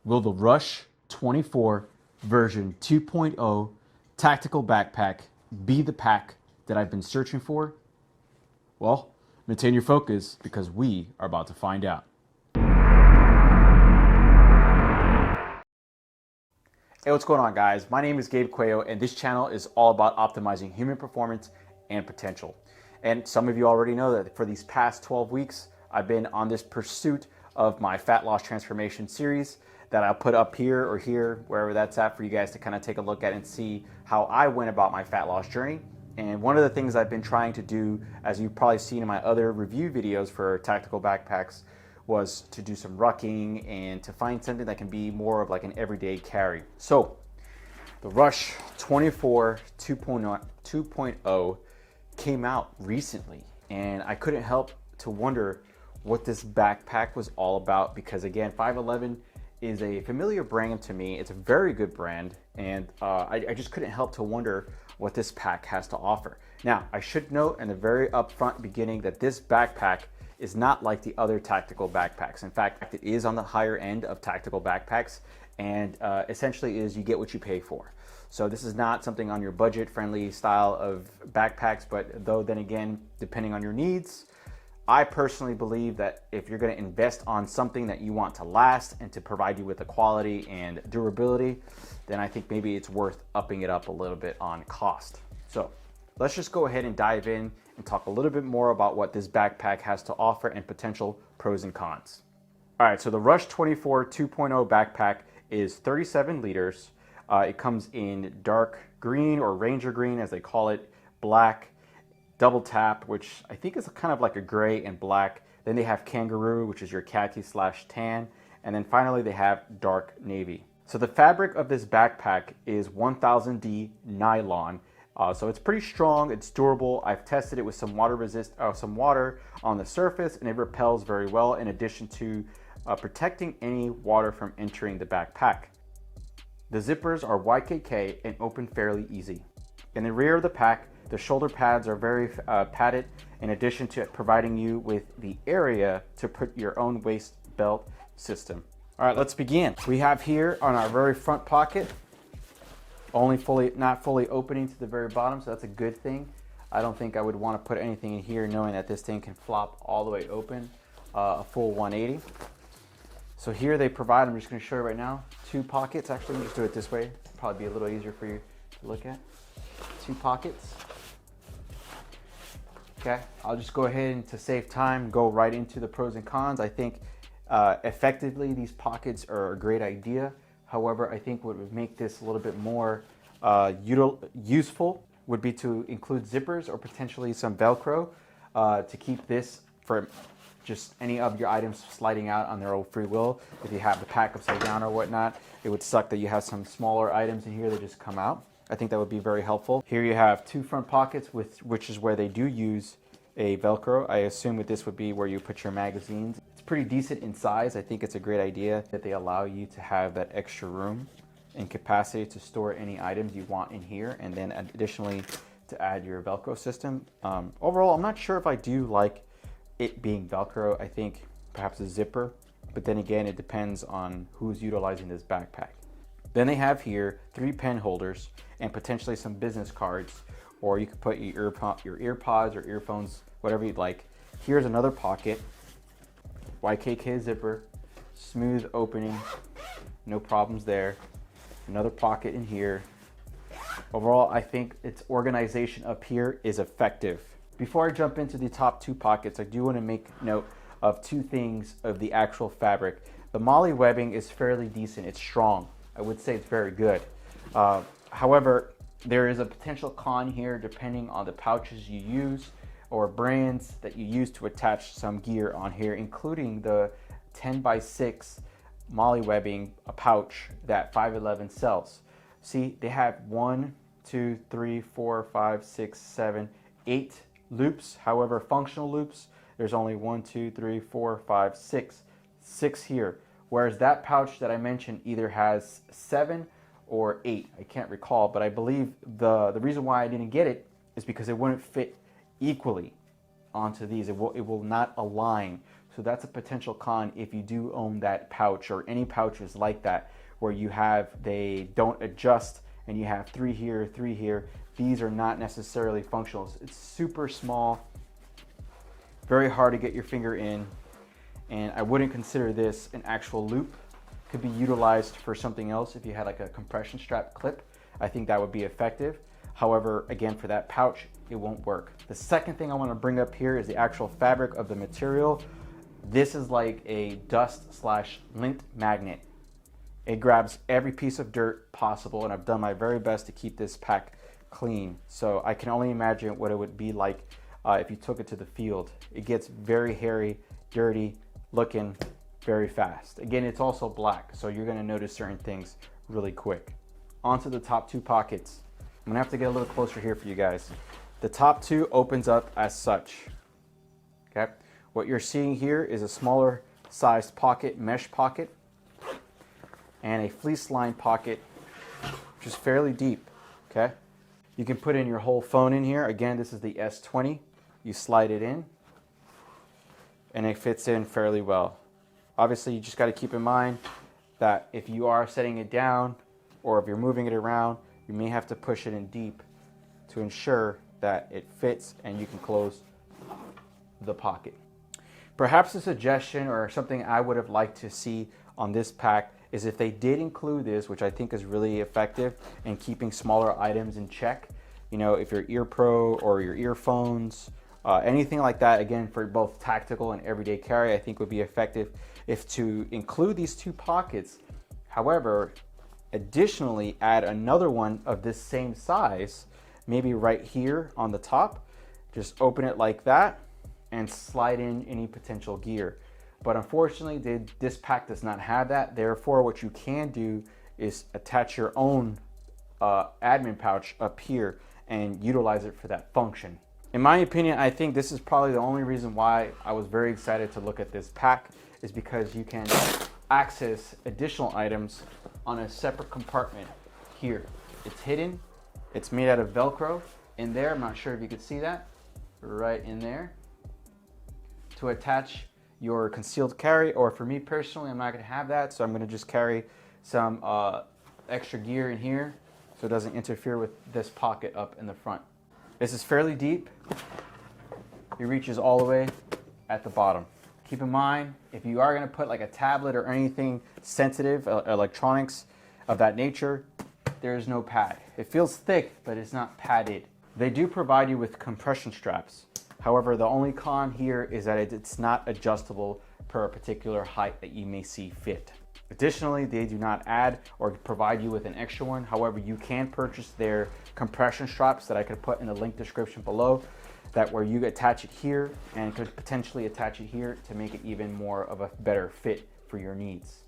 Will the Rush 24 version 2.0 tactical backpack be the pack that I've been searching for? Well, maintain your focus because we are about to find out. Hey, what's going on, guys? My name is Gabe Cuello, and this channel is all about optimizing human performance and potential. And some of you already know that for these past 12 weeks, I've been on this pursuit of my fat loss transformation series that I'll put up here or here, wherever that's at, for you guys to kind of take a look at and see how I went about my fat loss journey. And one of the things I've been trying to do, as you've probably seen in my other review videos for tactical backpacks, was to do some rucking and to find something that can be more of like an everyday carry. So the Rush 24 2.0 came out recently, and I couldn't help to wonder what this backpack was all about, because again, 511 is a familiar brand to me. It's a very good brand, and I just couldn't help to wonder what this pack has to offer. Now, I should note in the very upfront beginning that this backpack is not like the other tactical backpacks. In fact, it is on the higher end of tactical backpacks, and essentially is you get what you pay for. So this is not something on your budget-friendly style of backpacks, but though then again, depending on your needs, I personally believe that if you're going to invest on something that you want to last and to provide you with the quality and durability, then I think maybe it's worth upping it up a little bit on cost. So let's just go ahead and dive in and talk a little bit more about what this backpack has to offer and potential pros and cons. All right, so the Rush 24 2.0 backpack is 37 liters. It comes in dark green, or Ranger green as they call it, black, double tap, which I think is kind of like a gray and black. Then they have kangaroo, which is your khaki/tan. And then finally they have dark navy. So the fabric of this backpack is 1000D nylon. So it's pretty strong, it's durable. I've tested it with some some water on the surface, and it repels very well, in addition to protecting any water from entering the backpack. The zippers are YKK and open fairly easy. In the rear of the pack, the shoulder pads are very padded, in addition to providing you with the area to put your own waist belt system. All right, let's begin. We have here on our very front pocket, not fully opening to the very bottom, so that's a good thing. I don't think I would want to put anything in here knowing that this thing can flop all the way open, a full 180. So here they provide, I'm just going to show you right now, 2 pockets. Actually, let me just do it this way. It'll probably be a little easier for you to look at. 2 pockets. Okay, I'll just go ahead and, to save time, go right into the pros and cons. I think effectively these pockets are a great idea. However, I think what would make this a little bit more useful would be to include zippers or potentially some Velcro to keep this from just any of your items sliding out on their own free will. If you have the pack upside down or whatnot, it would suck that you have some smaller items in here that just come out. I think that would be very helpful. Here you have 2 front pockets, which is where they do use a Velcro. I assume that this would be where you put your magazines. It's pretty decent in size. I think it's a great idea that they allow you to have that extra room and capacity to store any items you want in here, and then additionally to add your Velcro system. Overall, I'm not sure if I do like it being Velcro. I think perhaps a zipper, but then again, it depends on who's utilizing this backpack. Then they have here 3 pen holders and potentially some business cards, or you could put your earpods or earphones, whatever you'd like. Here's another pocket, YKK zipper, smooth opening, no problems there. Another pocket in here. Overall, I think its organization up here is effective. Before I jump into the top 2 pockets, I do want to make note of 2 things of the actual fabric. The MOLLE webbing is fairly decent, it's strong. I would say it's very good. However, there is a potential con here depending on the pouches you use or brands that you use to attach some gear on here, including the 10x6 MOLLE webbing, a pouch that 511 sells. See, they have 1, 2, 3, 4, 5, 6, 7, 8 loops. However, functional loops, there's only 1, 2, 3, 4, 5, 6 here. Whereas that pouch that I mentioned either has 7 or 8. I can't recall, but I believe the reason why I didn't get it is because it wouldn't fit equally onto these. It will not align. So that's a potential con if you do own that pouch or any pouches like that where they don't adjust and you have 3 here, 3 here. These are not necessarily functional. It's super small, very hard to get your finger in, and I wouldn't consider this an actual loop. Could be utilized for something else. If you had like a compression strap clip, I think that would be effective. However, again, for that pouch, it won't work. The second thing I want to bring up here is the actual fabric of the material. This is like a dust/lint magnet. It grabs every piece of dirt possible, and I've done my very best to keep this pack clean. So I can only imagine what it would be like if you took it to the field. It gets very hairy, dirty looking very fast. Again, it's also black, so you're gonna notice certain things really quick. Onto the top 2 pockets. I'm gonna have to get a little closer here for you guys. The top 2 opens up as such, okay? What you're seeing here is a smaller sized pocket, mesh pocket, and a fleece lined pocket, which is fairly deep, okay? You can put in your whole phone in here. Again, this is the S20. You slide it in, and it fits in fairly well. Obviously, you just got to keep in mind that if you are setting it down or if you're moving it around, you may have to push it in deep to ensure that it fits and you can close the pocket. Perhaps a suggestion or something I would have liked to see on this pack is if they did include this, which I think is really effective in keeping smaller items in check. You know, if your ear pro or your earphones, anything like that, again, for both tactical and everyday carry, I think would be effective if to include these 2 pockets. However, additionally, add another one of this same size, maybe right here on the top. Just open it like that and slide in any potential gear. But unfortunately, this pack does not have that. Therefore, what you can do is attach your own admin pouch up here and utilize it for that function. In my opinion, I think this is probably the only reason why I was very excited to look at this pack, is because you can access additional items on a separate compartment here. It's hidden. It's made out of Velcro in there. I'm not sure if you could see that. Right in there. To attach your concealed carry, or for me personally, I'm not going to have that, so I'm going to just carry some extra gear in here so it doesn't interfere with this pocket up in the front. This is fairly deep. It reaches all the way at the bottom. Keep in mind, if you are going to put like a tablet or anything sensitive, electronics of that nature, there is no pad. It feels thick, but it's not padded. They do provide you with compression straps. However, the only con here is that it's not adjustable per a particular height that you may see fit. Additionally, they do not add or provide you with an extra one. However, you can purchase their compression straps that I could put in the link description below, that where you attach it here and could potentially attach it here to make it even more of a better fit for your needs.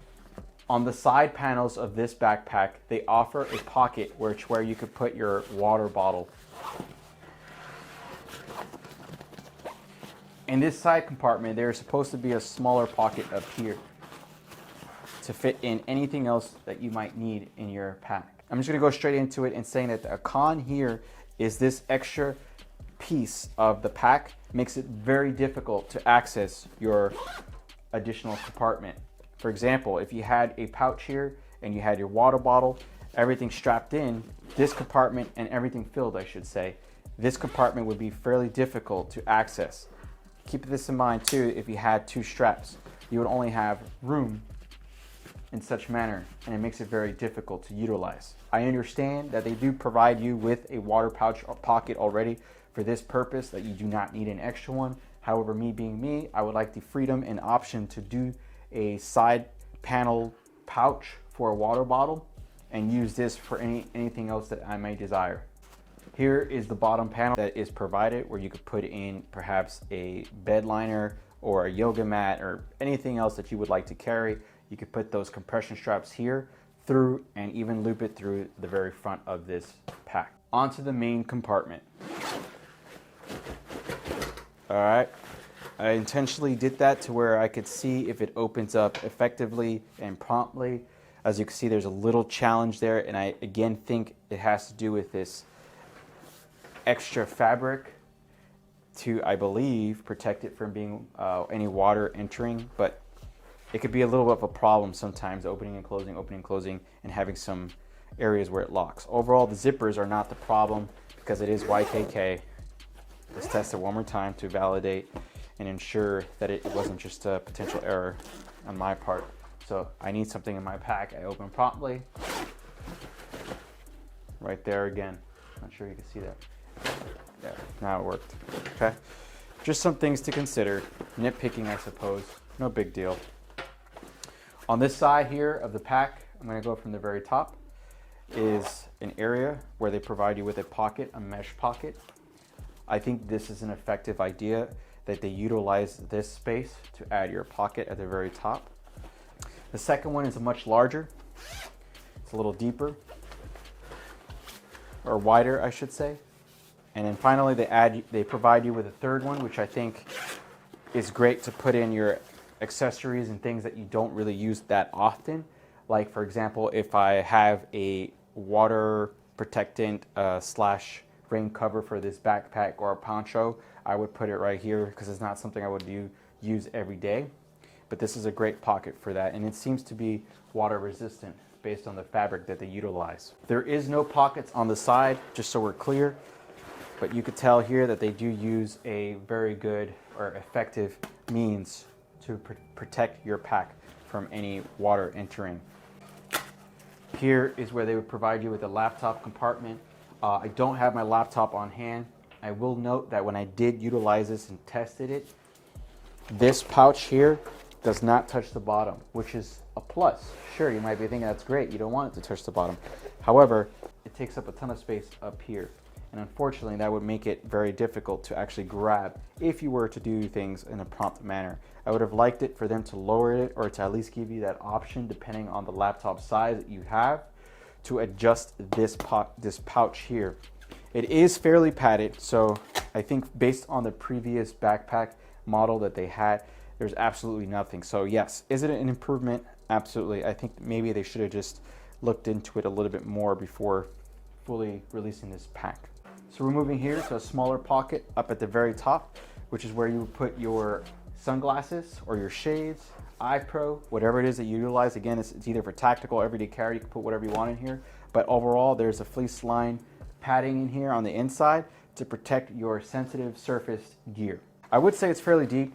On the side panels of this backpack, they offer a pocket where you could put your water bottle. In this side compartment, there's supposed to be a smaller pocket up here to fit in anything else that you might need in your pack. I'm just gonna go straight into it and saying that the con here is this extra piece of the pack makes it very difficult to access your additional compartment. For example, if you had a pouch here and you had your water bottle, everything strapped in, this compartment and everything filled, I should say, this compartment would be fairly difficult to access. Keep this in mind too, if you had 2 straps, you would only have room in such manner, and it makes it very difficult to utilize. I understand that they do provide you with a water pouch or pocket already for this purpose, that you do not need an extra one. However, me being me, I would like the freedom and option to do a side panel pouch for a water bottle and use this for anything else that I may desire. Here is the bottom panel that is provided, where you could put in perhaps a bed liner or a yoga mat or anything else that you would like to carry. You could put those compression straps here through and even loop it through the very front of this pack. Onto the main compartment. All right, I intentionally did that to where I could see if it opens up effectively and promptly. As you can see, there's a little challenge there, and I again think it has to do with this extra fabric to, I believe, protect it from being any water entering, but it could be a little bit of a problem sometimes, opening and closing, and having some areas where it locks. Overall, the zippers are not the problem because it is YKK. Let's test it one more time to validate and ensure that it wasn't just a potential error on my part. So I need something in my pack. I open promptly. Right there again. Not sure you can see that. Yeah, now it worked. Okay. Just some things to consider. Nitpicking, I suppose. No big deal. On this side here of the pack, I'm going to go from the very top, is an area where they provide you with a pocket, a mesh pocket. I think this is an effective idea that they utilize this space to add your pocket at the very top. The second one is much larger. It's a little deeper, or wider, I should say. And then finally, they provide you with a third one, which I think is great to put in your accessories and things that you don't really use that often. Like, for example, if I have a water protectant slash rain cover for this backpack or a poncho, I would put it right here because it's not something I would use every day. But this is a great pocket for that, and it seems to be water resistant based on the fabric that they utilize. There is no pockets on the side, just so we're clear, but you could tell here that they do use a very good or effective means to protect your pack from any water entering. Here is where they would provide you with a laptop compartment. I don't have my laptop on hand. I will note that when I did utilize this and tested it, this pouch here does not touch the bottom, which is a plus. Sure, you might be thinking that's great. You don't want it to touch the bottom. However, it takes up a ton of space up here. And unfortunately, that would make it very difficult to actually grab if you were to do things in a prompt manner. I would have liked it for them to lower it, or to at least give you that option, depending on the laptop size that you have, to adjust this pouch here. It is fairly padded, so I think based on the previous backpack model that they had, there's absolutely nothing. So yes, is it an improvement? Absolutely. I think maybe they should have just looked into it a little bit more before fully releasing this pack. So we're moving here to a smaller pocket up at the very top, which is where you would put your sunglasses or your shades, eye pro, whatever it is that you utilize. Again, it's either for tactical or everyday carry. You can put whatever you want in here. But overall, there's a fleece line padding in here on the inside to protect your sensitive surface gear. I would say it's fairly deep.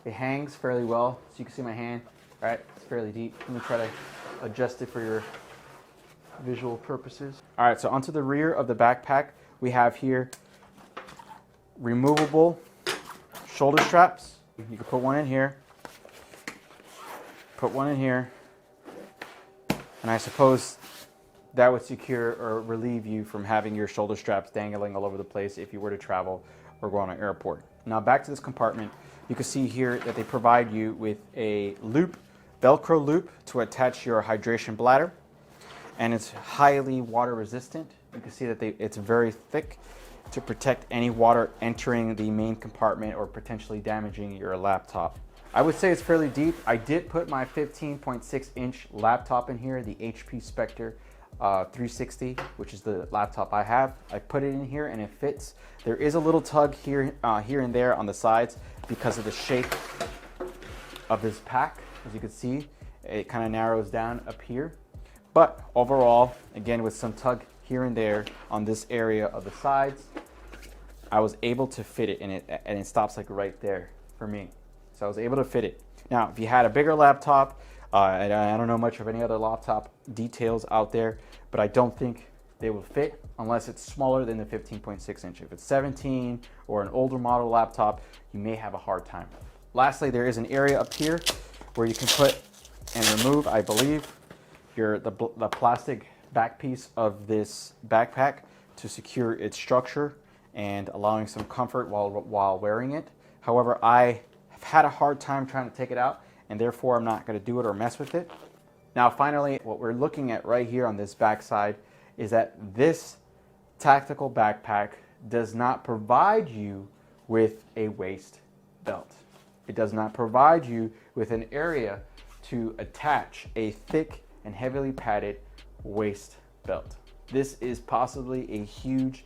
It hangs fairly well, so you can see my hand, right? It's fairly deep. Let me try to adjust it for your visual purposes. All right, so onto the rear of the backpack, we have here removable shoulder straps. You can put one in here, put one in here, and I suppose that would secure or relieve you from having your shoulder straps dangling all over the place if you were to travel or go on an airport. Now back to this compartment, you can see here that they provide you with a loop, Velcro loop, to attach your hydration bladder, and it's highly water resistant. You can see that it's very thick to protect any water entering the main compartment or potentially damaging your laptop. I would say it's fairly deep. I did put my 15.6-inch laptop in here, the HP Spectre 360, which is the laptop I have. I put it in here and it fits. There is a little tug here and there on the sides because of the shape of this pack. As you can see, it kind of narrows down up here. But overall, again, with some tug here and there on this area of the sides, I was able to fit it in it, and it stops like right there for me. So I was able to fit it. Now, if you had a bigger laptop, I don't know much of any other laptop details out there, but I don't think they will fit unless it's smaller than the 15.6 inch. If it's 17 or an older model laptop, you may have a hard time. Lastly, there is an area up here where you can put and remove, I believe, the plastic back piece of this backpack to secure its structure and allowing some comfort while wearing it. However, I have had a hard time trying to take it out, and therefore I'm not going to do it or mess with it. Now finally, what we're looking at right here on this back side is that this tactical backpack does not provide you with a waist belt. It does not provide you with an area to attach a thick and heavily padded waist belt. This is possibly a huge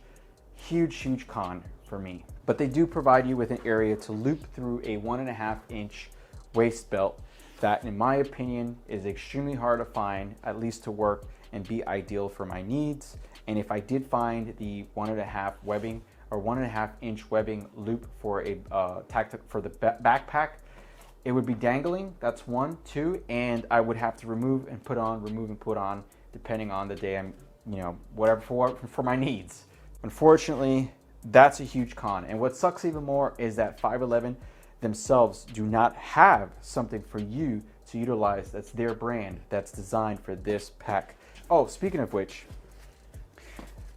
con for me. But they do provide you with an area to loop through a 1.5-inch waist belt that, in my opinion, is extremely hard to find, at least to work and be ideal for my needs. And if I did find the 1.5 webbing or 1.5-inch webbing loop for a for the backpack, it would be dangling. That's 1, 2, and I would have to remove and put on, depending on the day I'm, whatever for my needs. Unfortunately, that's a huge con. And what sucks even more is that 511 themselves do not have something for you to utilize that's their brand, that's designed for this pack. Oh, speaking of which,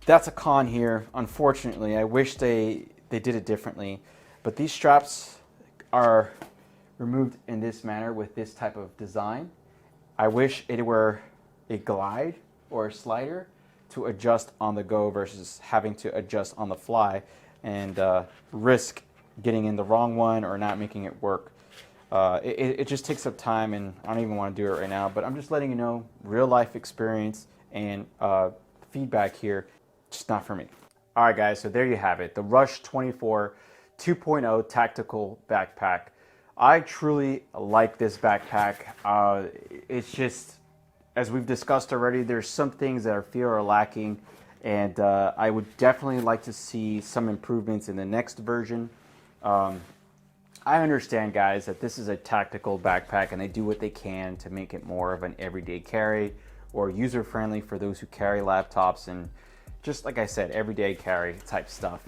that's a con here. Unfortunately, I wish they did it differently, but these straps are removed in this manner with this type of design. I wish it were a glide or a slider to adjust on the go versus having to adjust on the fly and risk getting in the wrong one or not making it work. It just takes up time, and I don't even want to do it right now, but I'm just letting you know, real life experience and feedback here, just not for me. All right, guys, so there you have it. The Rush 24 2.0 tactical backpack. I truly like this backpack. It's just, as we've discussed already, there's some things that I feel are lacking, and I would definitely like to see some improvements in the next version. I understand, guys, that this is a tactical backpack and they do what they can to make it more of an everyday carry or user-friendly for those who carry laptops and, just like I said, everyday carry type stuff.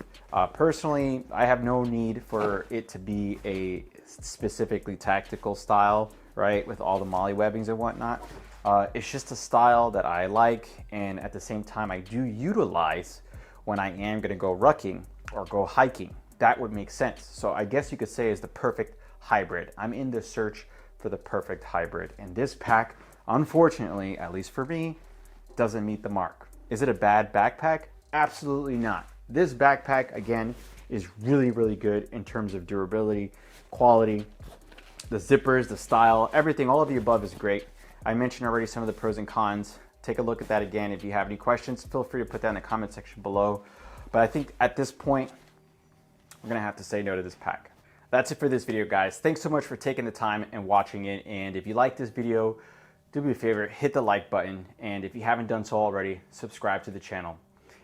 Personally, I have no need for it to be a specifically tactical style, right, with all the MOLLE webbings and whatnot. It's just a style that I like, and at the same time I do utilize when I am going to go rucking or go hiking. That would make sense. So I guess you could say is the perfect hybrid. I'm in the search for the perfect hybrid, and this pack, unfortunately, at least for me, doesn't meet the mark. Is it a bad backpack? Absolutely not. This backpack, again, is really, really good in terms of durability, quality, the zippers, the style, everything, all of the above is great. I mentioned already some of the pros and cons. Take a look at that again. If you have any questions, feel free to put that in the comment section below. But I think at this point, we're gonna have to say no to this pack. That's it for this video, guys. Thanks so much for taking the time and watching it. And if you like this video, do me a favor, hit the like button. And if you haven't done so already, subscribe to the channel.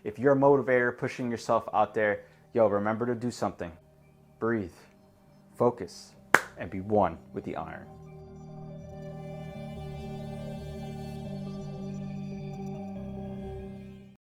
If you're a motivator, pushing yourself out there, yo, remember to do something. Breathe, focus, and be one with the iron.